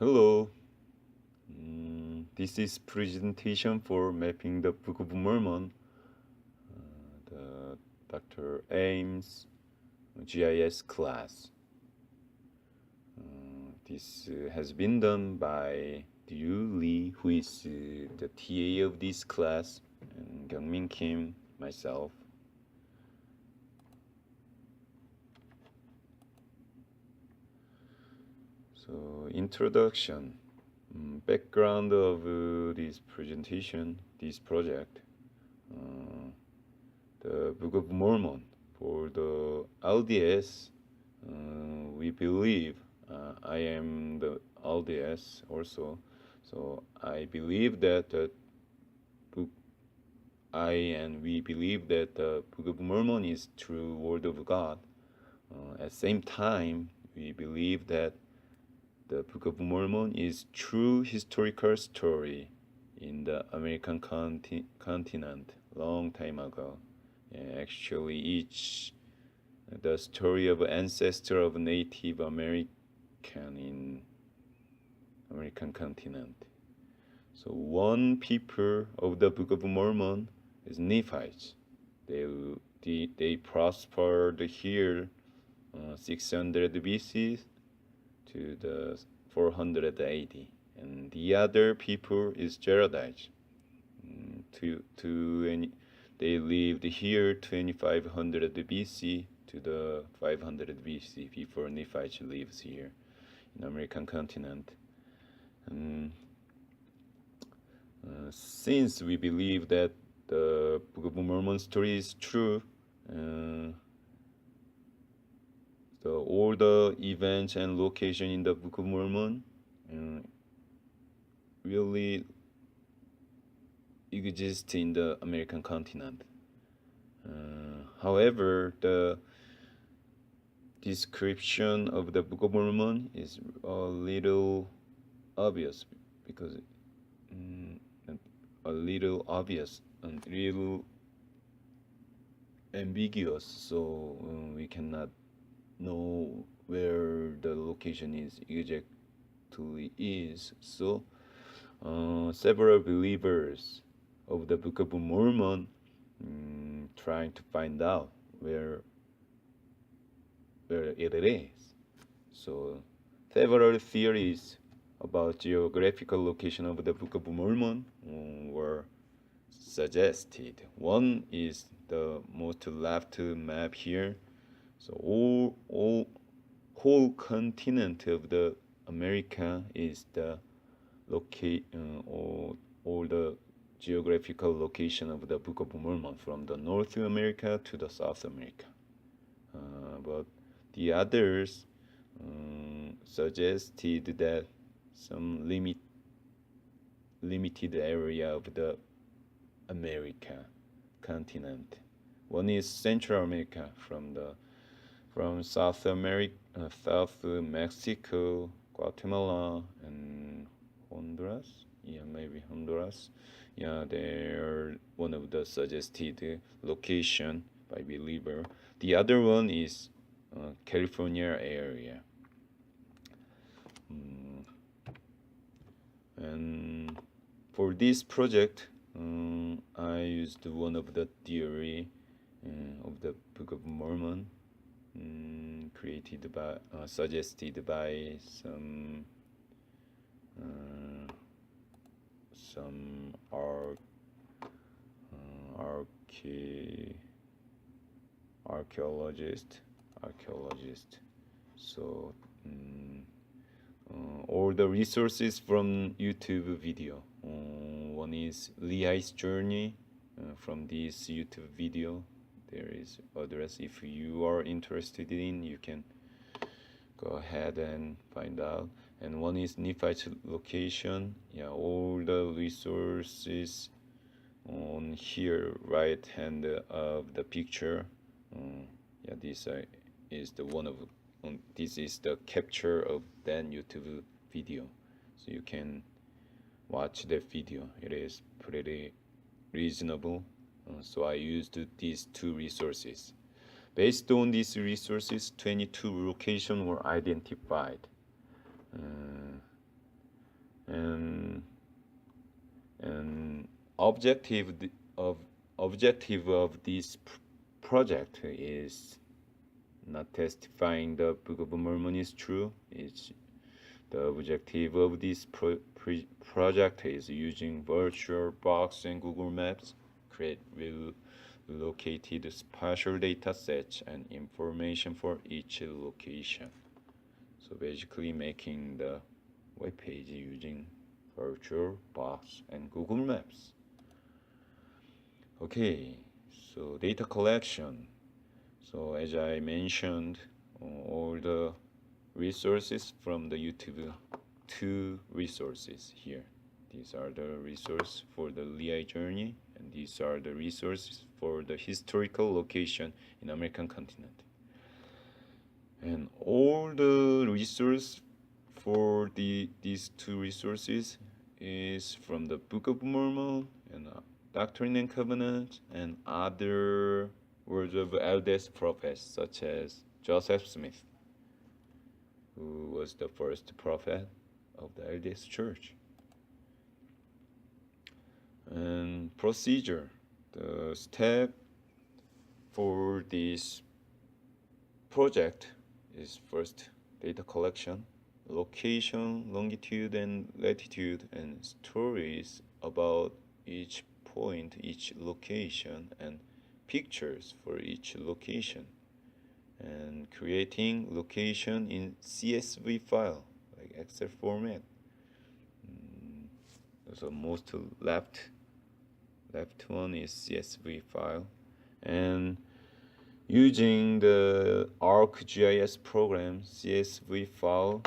Hello. This is presentation for mapping the Book of Mormon, the Dr. Ames GIS class. This has been done by Liu Lee, who is the TA of this class, and Kyungmin Kim, myself. So, introduction. Background of this presentation, this project. The Book of Mormon. For the LDS, we believe I am the LDS also, so I believe that the book we believe that the Book of Mormon is true Word of God. At the same time, we believe that the Book of Mormon is true historical story in the American continent long time ago. Actually, the story of ancestor of Native American in American continent. So one people of the Book of Mormon is Nephites. They prospered here 600 BC to the 480, and the other people is Jaredites. They lived here 2500 BC to the 500 BC before Nephites lives here in American continent. And since we believe that the Book of Mormon story is true, all the events and location in the Book of Mormon really exist in the American continent. However, the description of the Book of Mormon is a little obvious because a little obvious and little ambiguous, so we cannot know where the location is exactly is. So several believers of the Book of Mormon trying to find out where it is. So several theories about geographical location of the Book of Mormon were suggested. One is the most left map here. So whole continent of the America is the all the geographical location of the Book of Mormon from the North America to the South America. But the others suggested that some limited area of the America continent. One is Central America from South America, South Mexico, Guatemala, and Honduras. Yeah, maybe Honduras. Yeah, they're one of the suggested location by believer. The other one is California area. And for this project, I used one of the theory of the Book of Mormon, created by, suggested by some archaeologist. So all the resources from YouTube video. One is Lehi's journey from this YouTube video. There is address. If you are interested in, you can go ahead and find out. And one is Nephi's location. Yeah, all the resources on here, right hand of the picture. Yeah, this is the one of this is the capture of that YouTube video, so you can watch the video. It is pretty reasonable. So I used these two resources. Based on these resources, 22 locations were identified. and and objective of objective of this project is not testifying the Book of Mormon is true. It's the objective of this project is using VirtualBox and Google Maps create located spatial data sets and information for each location. So basically making the web page using VirtualBox and Google Maps. Okay, so data collection. So as I mentioned, all the resources from the YouTube, two resources here. These are the resources for the Lehigh journey, and these are the resources for the historical location in American continent. And all the resource for these two resources is from the Book of Mormon and Doctrine and Covenants and other words of LDS prophets such as Joseph Smith, who was the first prophet of the LDS Church. And procedure, the step for this project is first data collection, location, longitude and latitude, and stories about each point, each location, and pictures for each location, and creating location in CSV file like Excel format. So most left one is CSV file, and using the ArcGIS program, CSV file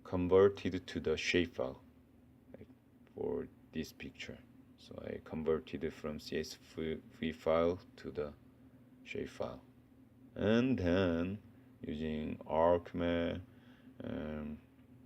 converted to the shapefile, like for this picture. So I converted it from CSV file to the shapefile, and then using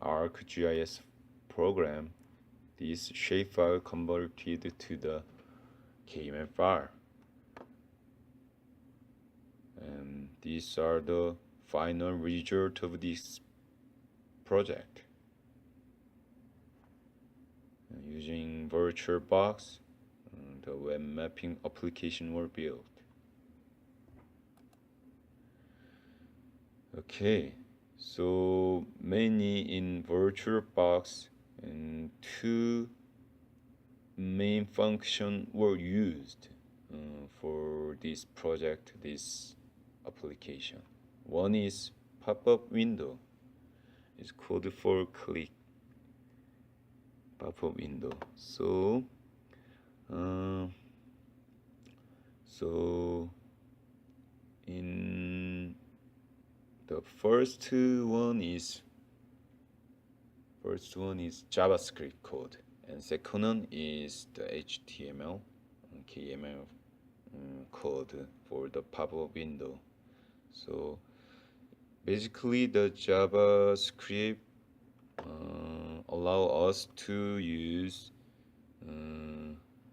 ArcGIS program, this shapefile converted to the KML file. And these are the final result of this project. Using VirtualBox, the web mapping application were built. Okay, so mainly in VirtualBox, and two main functions were used for this project, this application. One is pop-up window. It's code for click pop-up window. So in the first one is JavaScript code, and second one is the HTML and KML code for the pop-up window. So basically the JavaScript allow us to use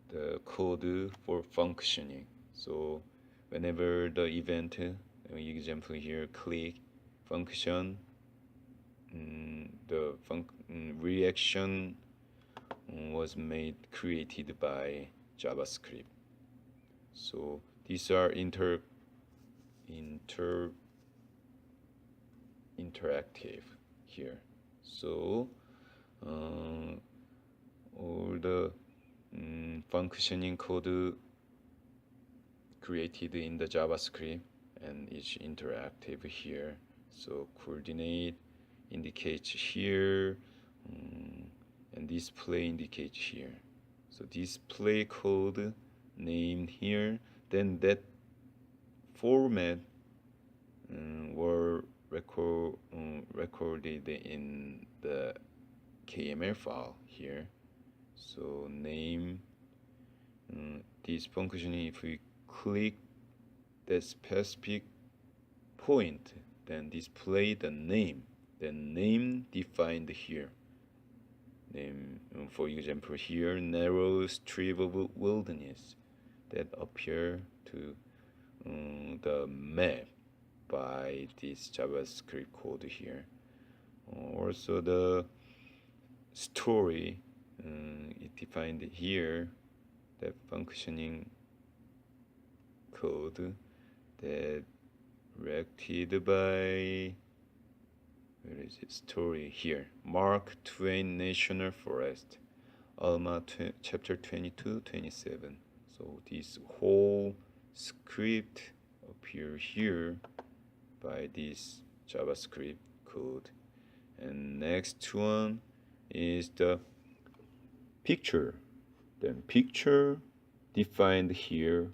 the code for functioning. So whenever the event, example here, click function, the reaction was created by JavaScript. So these are interactive here. So all the functioning code created in the JavaScript and is interactive here. So coordinate indicates here, and display indicates here. So display code named here, then that format were recorded in the KML file here. So name this function, if we click the specific point, then display the name. The name defined here. Name, for example, here narrow strip of wilderness that appear to the map by this JavaScript code here. Also the story it defined here, that functioning code that directed by, where is it, story here, Mark Twain National Forest, Alma chapter 22, 27. So this whole script appear here by this JavaScript code. And next one is the picture. Then picture defined here,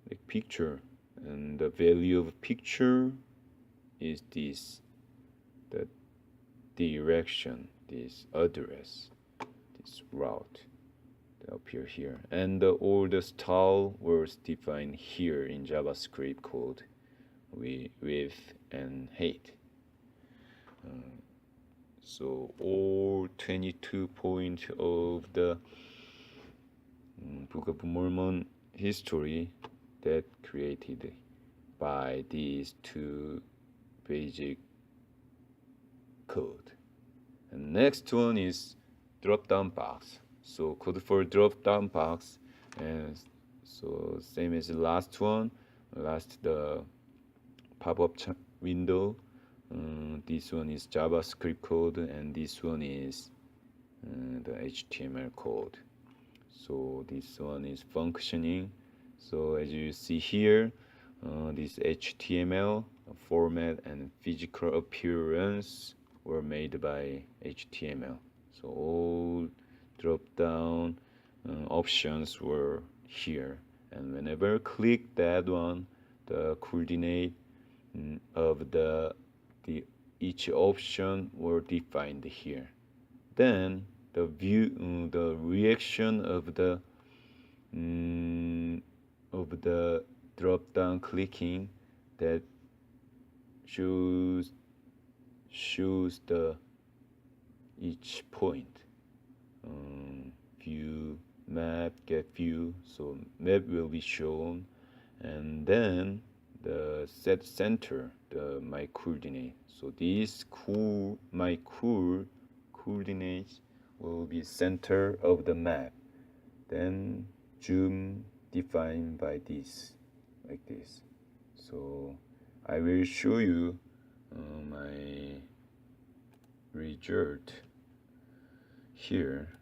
like picture, and the value of picture is this, the direction, this address, this route that appear here, and all the style was defined here in JavaScript code with and height. So all 22 points of the Book of Mormon history that created by these two basic code. And next one is drop-down box. So code for drop-down box, and so same as the last one. Last the pop-up window. This one is JavaScript code, and this one is the HTML code. So this one is functioning. So as you see here, this HTML format and physical appearance were made by HTML. So all drop-down options were here, and whenever click that one, the coordinate of the each option were defined here. Then the view, the reaction of the drop-down clicking that shows the each point. View, map, get view. So map will be shown, and then the set center, the my coordinate. So these my coordinates will be center of the map. Then zoom defined by this, like this. So I will show you my result here.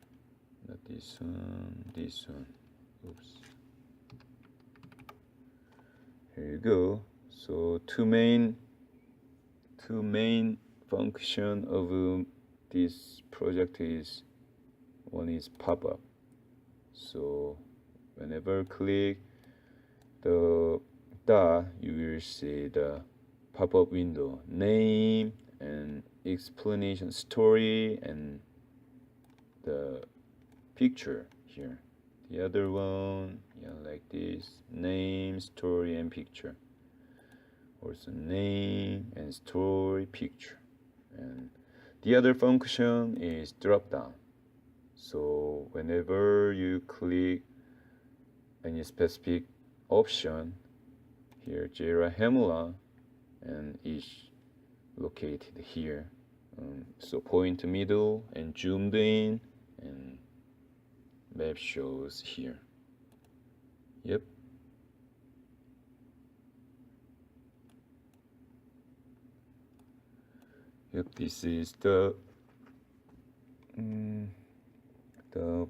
Not this one, this one. Oops. Here you go. So two main function of this project is, one is pop-up. So whenever click the dot, you will see the pop-up window, name and explanation, story, and the picture here. The other one, yeah, like this, name, story, and picture. Also name and story, picture. And the other function is drop down. So whenever you click any specific option here, Jira Hemla, and is located here. So point middle and zoomed in, and map shows here. Yep. Yep, this is the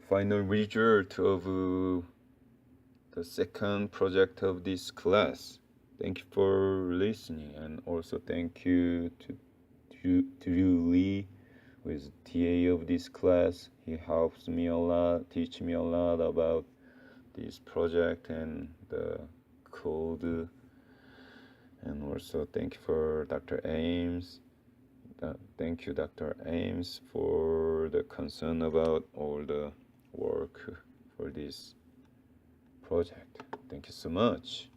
final result of the second project of this class. Thank you for listening, and also thank you to Drew Lee, who is TA of this class. He helps me a lot, teach me a lot about this project and the code. And also thank you for Dr. Ames. Thank you, Dr. Ames, for the concern about all the work for this project. Thank you so much.